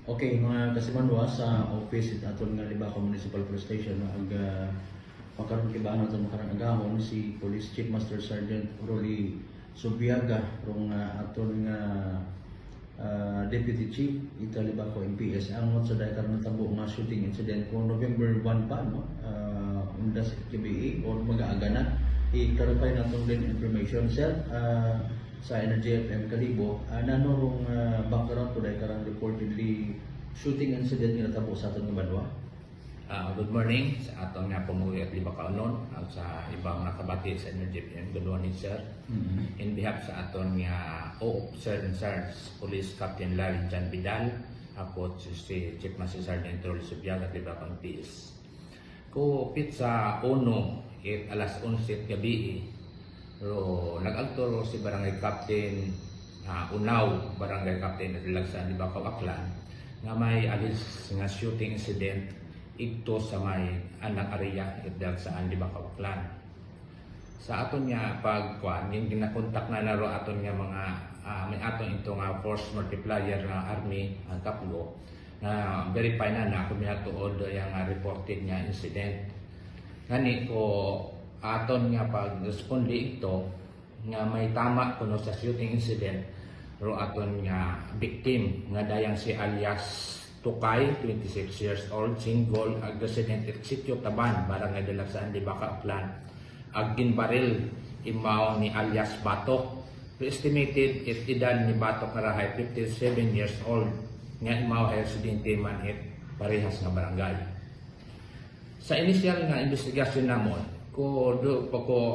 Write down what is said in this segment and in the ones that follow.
Okay, mga kasimanwa sa office aton nga Libaco Municipal Police Station ag pagkaroon kibaan aton makarang agahon si Police Chief Master Sergeant Rolly Subiaga rong aton nga Deputy Chief ita Libaco MPS angot sa dahil karon natabo nga shooting incident kung November 1 pa no undas KBE o mag-aaga na i-clarify naton din information sir sa Energy FM Kalibo, nanurong background ko dahil karang reportedly shooting incident nga natabo sa aton nga banwa. Good morning sa atong nga pumuwi at Libaco Unknown at sa ibang nakabati sa Energy FM. Good morning sir. In behalf sa aton nga Officer in Charge Police Captain Larry Jan Vidal, ako si Chief Master Sergeant Rolly Subiaga at Libaco MPS. Ko pit sa alas 11 gabi pero nag-agturo si Barangay Captain Unaw, Barangay Captain at Lagsan di Bacaw Aklan nga may alis nga shooting incident ito sa may anang area at Lagsan di Bacaw Aklan. Sa aton nga pagkuan, yung ginakontak na naro aton nga mga may aton ito nga force multiplier nga army ang kaplo na verify na kung minatuod yung reported nga incident. Ngani ko aton nga pag-responde ito nga may tama kuno sa shooting incident ro aton nga victim nga dayang si alias Tukay, 26 years old, single, ag resident at sitio Taban, Barangay de Lagsan, Libaco Aklan. Ag ginbaril imaw ni alias Batok. Estimated it edad ni Batok karahay 57 years old nga imaw residente man it parehas nga barangay. Sa initial nga investigasyon namon ko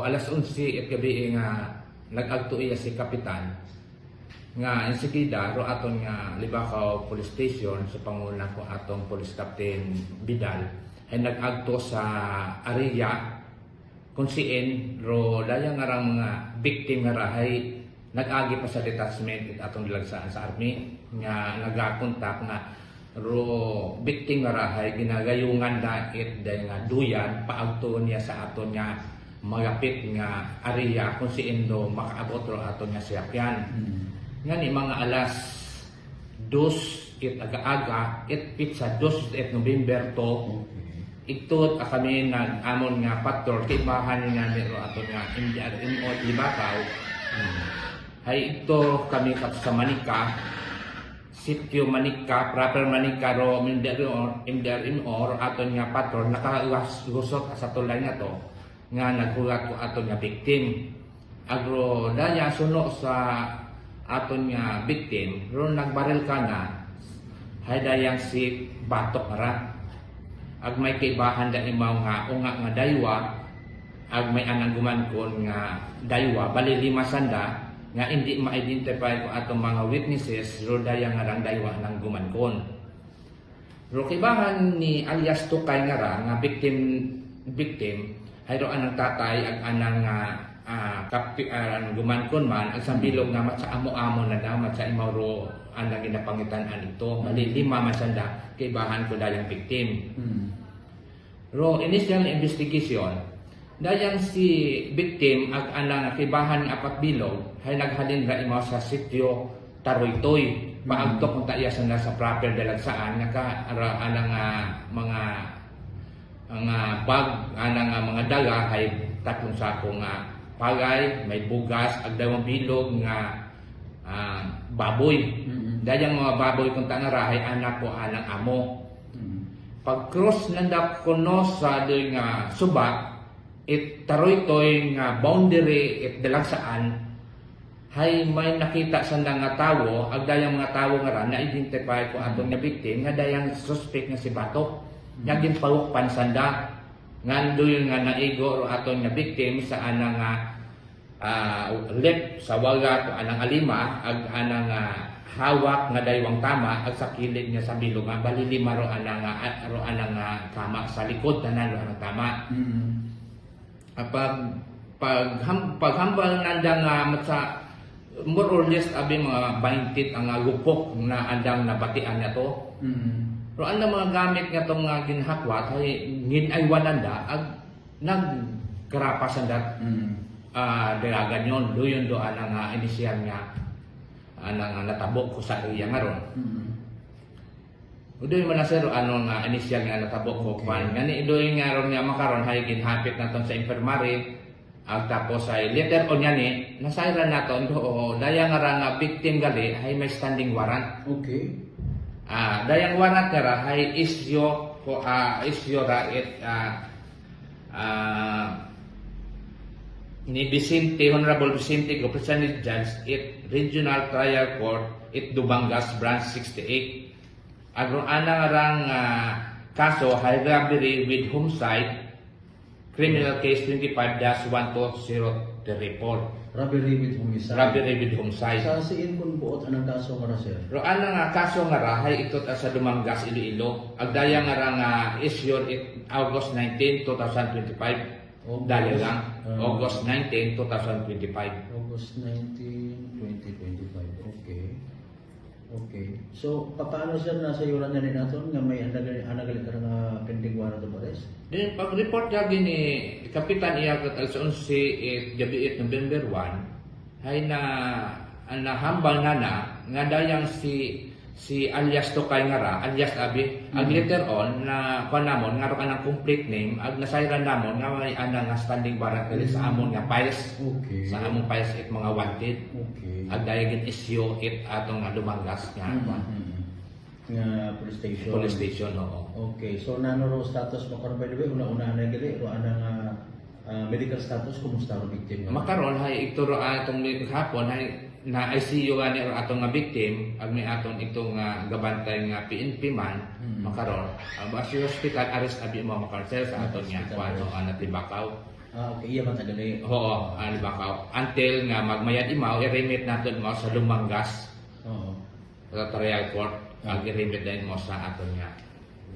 alas 11 at gabi nga nag-agto iya si kapitan nga insigida ro aton nga Libaco Police Station sa panguna ko atong Police Captain Vidal ay nag-agto sa area kung siin ro dayang ngarang mga victim nga rahay nag-agi pa sa detachment at atong Lagsan sa army nga nagakontak na ro victim nga rahay ginagayungan dait dahil nga duyan paagto niya sa aton nga magapit nga area kung si Indo makaabot ro aton nga siyakyan. Nga ni mga alas 2 it aga-aga it pit sa 2 et November to ito kami nag-amon nga patrol kay bahan nga ro aton nga MDRMO Libacaw. Hay ito kami sa Manika sitio Manika, proper Manika ro MDRMO ro aton nga patrol nakalusot sa tulay nga to nga naghulat ko aton nga victim. Agro daya suno sa aton nga victim ro nagbaril ka na hay dayang si Batok ra. Ag may kaibahan da imaw nga unga nga daywa ag may anang gumankon nga daywa bali 5 sanda nga hindi ma-identify ko atong mga witnesses ro dayang nga daywa nang gumankon. Ro kibahan ni alias Tukay nga nga victim hay ro anang tatay ag anang gumankon man ag sambilog nga mat sa amo-amo na daw mat sa imaw ro anang ginapangitan-an ito bali 5 masanda kibahan ko dayang victim. Ro initial investigation dayang si victim ag anang kibahan nga apat bilog hay naghalin ra imaw sa sitio Taroytoy paagtok kung taiya sa proper dalagsaan naka anang mga bag anang mga daga hay 3 sako nga pagay may bugas ag dawang bilog nga baboy. Dayang mga baboy kung tanara hay anak ko anang amo. Pag cross nanda kuno sa doy nga suba it Taroytoy nga boundary it dalagsaan hay may nakita sa nga tawo ag dayang mga tawo nga na identify ko atong nga victim nga dayang suspect nga si Batok nga ginpawukpan sanda ngandoy nga naigo ro atong nga victim sa anang lip sa wagat o anang alima ag anang hawak nga daywang tama ag sa kilid niya sa bilog nga bali 5 ro anang tama sa likod tanan ro anang tama. Paghambal nandang matsa more or less abi mga 20 ang gupok na andang nabatian na to. Pero ang mga gamit nga itong ginhakwat ay ginaywanan da ag nagkarapasan dat dalagan yun. Doon doon ang inisyal nga natabo ko sa iya nga ron. Udoy man na sir ano nga initial nga natabok ko pan. Ngani idoy nga ron nga makaron hay ginhapit naton sa infirmary. Tapos ay later on yani nasayran naton do daya nga ra nga victim gali hay may standing warrant. Okay. Dayang warrant nga hay issue ra it ni Vicente, Honorable Vicente Representative Judge, it Regional Trial Court, it Dubangas Branch 68. Agro ana rang kaso high robbery with homicide, criminal case 25-1204. Robbery with homicide. Robbery with homicide. Sa siin kung buot anang kaso nga sir? Ro ana nga kaso nga hay itot sa Dumangas, Iloilo. Agdaya nga ra nga issued it August 19, 2025. Dali lang. August 19, 2025. August 19, 2025. Okay. Okay. So, paano sir nasa yuran na rin natin nga may anagali ka nga pending warrant of arrest? Then, pag-report niya gini, Kapitan Iyagat alas 11, gabi 8 November 1, ay nahambal na nga dayang si alias Tokay nga ra, alias Abi, ang later on na panamon nga ro kanang complete name, ag nasayran namon nga may ana nga standing warrant sa amon nga files. Okay. Sa among files it mga wanted. Okay. Ag dayang issue it atong nga Dumangas nga Nga police station. police station oo. Okay. So, nano ro status mo karon by the way, una-una na gali, ro anang medical status, kumusta ro victim? Makaron hay ito ro atong hapon hay na ICU ani or atong nga victim ag may aton itong gabantay nga PNP man makaron sa hospital arrest abi mo makaron sa aton nga kuano natibakaw. Okay, iya matagali. Oo, Libakaw until nga magmayad imaw i-remit naton mo sa Dumangas. Oo. Sa trial court ag i-remit din mo sa aton nga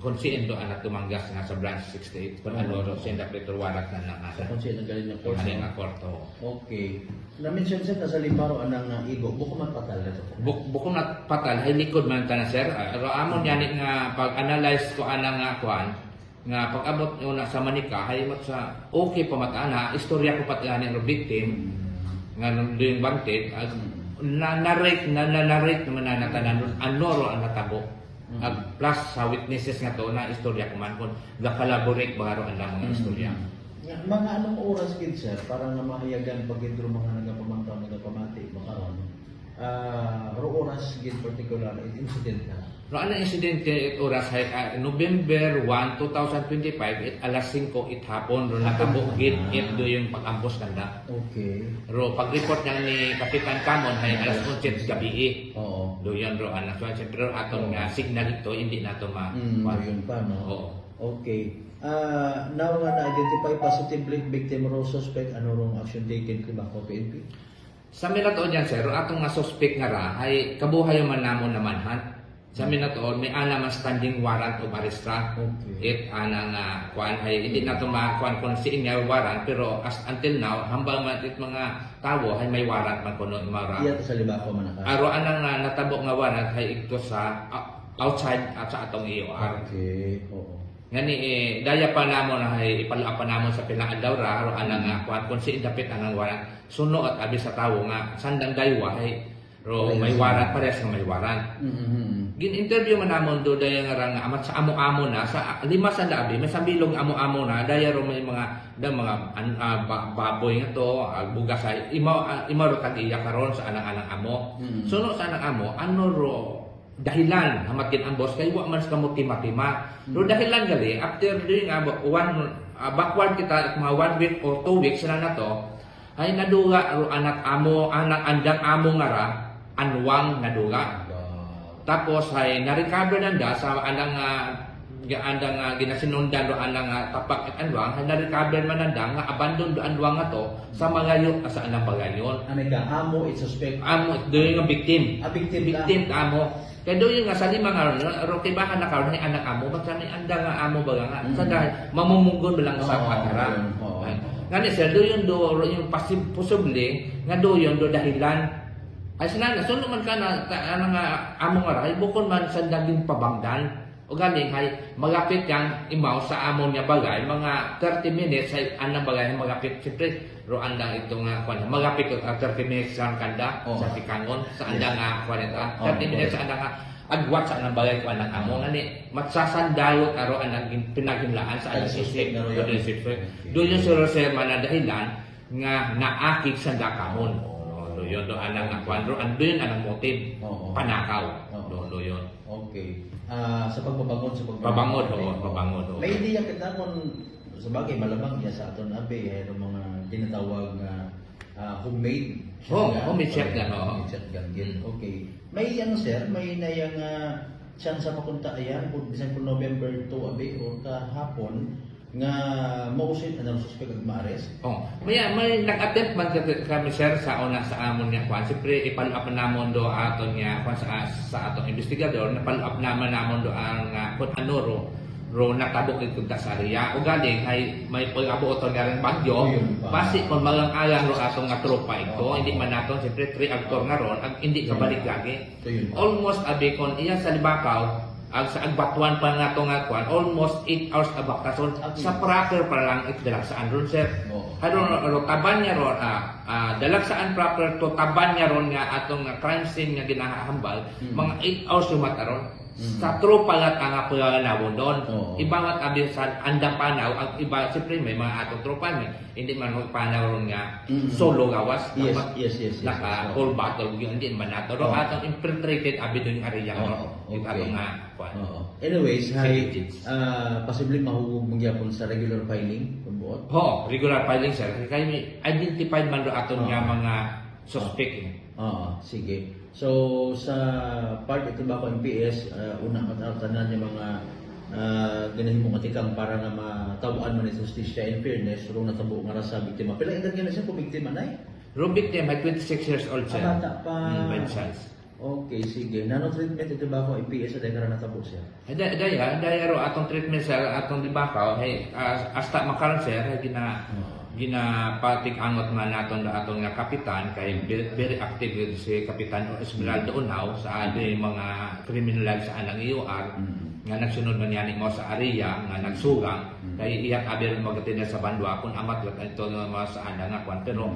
konsiendo anak Dumangas nga sa branch 68 kun ano ro sa interpreter warrant na Sa konsiyo ng galing na court. ano nga korto. Okay. Na-mention sir na sa Limbaro anang igo, buko man patal na to. Bukong na patal, hay likod man ta na sir. Pero amon yani nga pag-analyze ko ana nga kuan nga pag-abot una sa Manika hay mat sa okay pa mataana istorya ko pati ani ro victim nga nung doing wanted narrate naman na natanan ano ro ang natabo. Plus sa witnesses nga to na istorya ko man kun ga-collaborate ba ro ang mga istorya. Mga anong oras gid sir para nga mahayagan pagindro mga nagapamangkaw nagapamati makaron. Ro oras gid particular incident na. Ro ana insidente it oras hay November 1, 2025 it alas 5 it hapon ro nakabugid it do yung pag-ambos kanda. Okay. Ro pag-report niya ni Kapitan Camon hay alas 11 gabi. Oo. Do yan ro ana so pero aton nga signal ito hindi nato yun pa no. Oo. Okay. Now nga na-identify positively victim ro suspect ano rong action taken kay Bako PNP? Sa minatoon yan sir, atong nga suspect nga ra ay kabuhay man namon naman han. Sa minatoon may ana man standing warrant of arrest ra. Okay. It ana nga kuan ay hindi nato makuan kon si inya warrant pero as until now hambang man it mga tawo ay may warrant man kuno imara. Iya sa Libaco man naka. Aro ana nga natabo nga warrant ay ito sa outside at sa atong EOR. Okay. Oo. Ngani daya pa namon na hay ipalua pa namon sa pinaadaw ra aro ana nga kuan kun si dapit anang warrant suno at abi sa tawo nga sandang daywa hay ro may warrant pares nga may warrant. Gin-interview man namon do daya nga ra nga amat sa amo-amo na sa lima sa labi may sambilong amo-amo na daya ro may mga baboy nga to bugas ay imaw ro kag-iya karon sa anang amo. Suno sa anang amo ano ro dahilan hamat gid ang boss kay wa man sa tima-tima. Ro dahilan gali after doing backward kita mga 1 week or 2 weeks na to ay naduga ro anak andang amo nga ra anwang naduga. Tapos ay na-recover nanda sa andang ginasinundan do andang tapak at anwang ay na-recover man nanda nga abandon do anwang nga to sa magayon sa anang bagayon. Ano ka amo it suspect? Amo doing nga victim. Victim amo. Kaya doon nga sa lima nga ro tibahan na karon ay anak amo basta may andang nga amo baga nga sa dahil mamumugon lang sa patara. Ngani sir doon do yung possibly nga doon do dahilan ay sinana suno man ka na nga amo nga ay bukod man sa daging pabangdan O galing hay magapit yang imaw sa amon nga bagay mga 30 minutes ay anang bagay magapit siyempre ro anda ito nga kwan magapit 30 minutes sa kanda sa tikangon sa anda nga 30 minutes sa anda nga agwat sa anang bagay kwan ang amon ani magsasandayot aro anang pinaghinlaan sa anang isip do yung sir man dahilan nga naakig sa dakamon do yun do anang nga kwan ro ando yun anang motive panakaw do yun. Okay. Sa pagbabangon pabangon. May ideya kita kung sa bagay malamang niya sa aton abi ay mga tinatawag homemade. Homemade chef gan. Okay. May ano sir, may nayang chance sa pakunta ayan kung bisan kung November 2 abi o kahapon nga mausit na suspect ag maares. May nag-attempt man kami sir sa una sa amon niya kwan. Siyempre i-follow up namon do aton niya kwan sa atong investigador, na-follow up namon do ang kung ano ro natabok ito sa area. O galing ay may pag-abuoton nga rin bagyo. Basi kung malang alang ro atong nga tropa ito, hindi man naton siyempre 3 actor nga ron, hindi kabalik lagi. Almost abi kon iya sa Libakaw ang sa agbatuan pa nga ito nga kwan, almost 8 hours abaktason sa proper pa lang dalagsaan ron sir. Ro taban niya ron, dalagsaan proper to taban niya ron nga atong crime scene nga ginahambal, mga 8 hours yung mata ron. Sa tropa lat ang panganawon doon. Ibangat abi sa andang panaw, ang iba siyempre may mga atong tropa hindi man panaw ron nga solo gawas. Yes. Naka full battle hindi man nato. Ro atong infiltrated abi doon yung area ron. Atong nga anyways, possibly mahugog mangyapon sa regular filing pagbuot. Regular filing sir. Kaya may identified man ro aton nga mga suspect. Sige. So sa part ito ba ko MPS una tanan yung mga ganahin mong atikang para nga matawaan man ito justisya in fairness ro natabo nga ra sa biktima. Pila edad nga siya ko biktima nay? Ro biktima 26 years old sir. Bata pa. Okay, sige. Nano treatment ito ba ko MPS sa dahil natabo siya? Daya ro atong treatment sa atong Libakaw hasta makaron sir ginapatik angot nga naton da atong nga kapitan kay very active si Kapitan Esmeralda Unaw sa mga kriminal sa anang UR nga nagsunod man yani mo sa area nga nagsugang kay iyak aber magatin sa bandwa kun amat ito nga sa anang nga kwan pero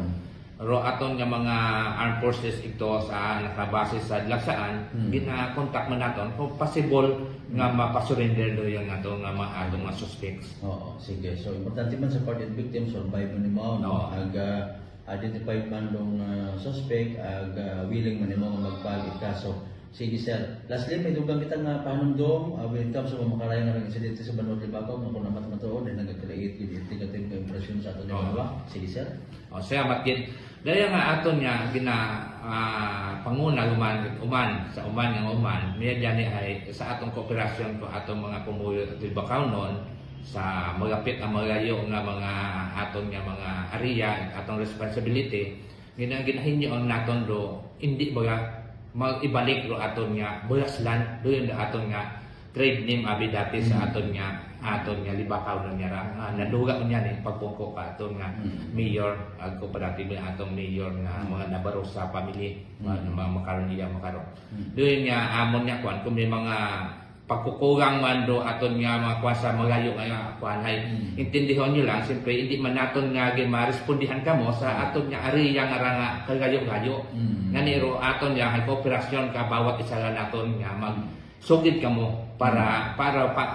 ro aton nga mga armed forces ito sa nakabase sa Laksaan gina-contact man naton kung possible nga mapasurrender do yung ato nga atong mga suspects. Sige. So importante man sa part and victim survive man nimo aga identified man dong suspect aga willing man nimo magpalit kaso. Sige sir. Lastly may dugang kita nga panumdom when it comes sa makarayang nga insidente sa Banwag Libakaw nga kun amat matuod ay nagka-create yung investigative impression sa aton nga. Sige sir. Salamat gid. Daya nga aton nga panguna uman medya ni ay sa atong kooperasyon ko atong mga pumuyo at Libakaw noon sa magapit ang magayo nga mga aton nga mga area atong responsibility ginahinyo ang naton do hindi baga ibalik ro aton nga Buyaslan doon aton nga trade name abi dati sa aton nga Libakaw na niya naduga niya ni pagpungko ka aton nga mayor ag cooperative atong mayor nga mga nabaro sa family mga makaron doon nga amon niya kwan kung may mga pagkukugang man do aton nga mga kwan sa magayo nga kwan hay intindihon niyo lang siyempre hindi man naton nga marespondihan kamo sa aton nga area nga nga kagayo-gayo nga niro aton nga kooperasyon ka bawat isa lang naton nga sugid kamo para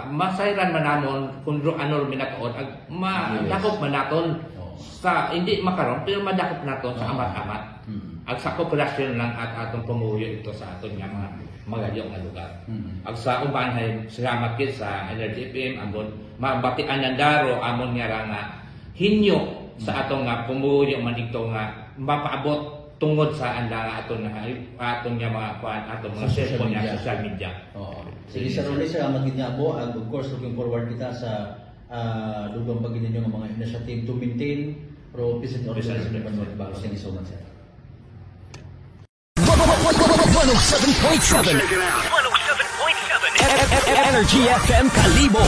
masayran man namon kung ano minatuod madakop man naton sa hindi makaron pero madakop naton sa amat-amat ag sa kooperasyon lang at atong pumuyo ito sa aton nga mga magayo nga lugar ag sa uban hay salamat gid sa Energy FM amon mabatian nandaro amon nga nga hinyo sa atong nga pumuyo man ito nga mapaabot tungod sa aton nga mga kwan atong mga cellphone nga social media. Sige sir Rolly, salamat gid nga po and of course looking forward kita sa dugang pag ninyo nga mga initiative to maintain pro peace and order sa Banwag Libakaw. Thank you so much sir. 107.7 Energy FM Kalibo.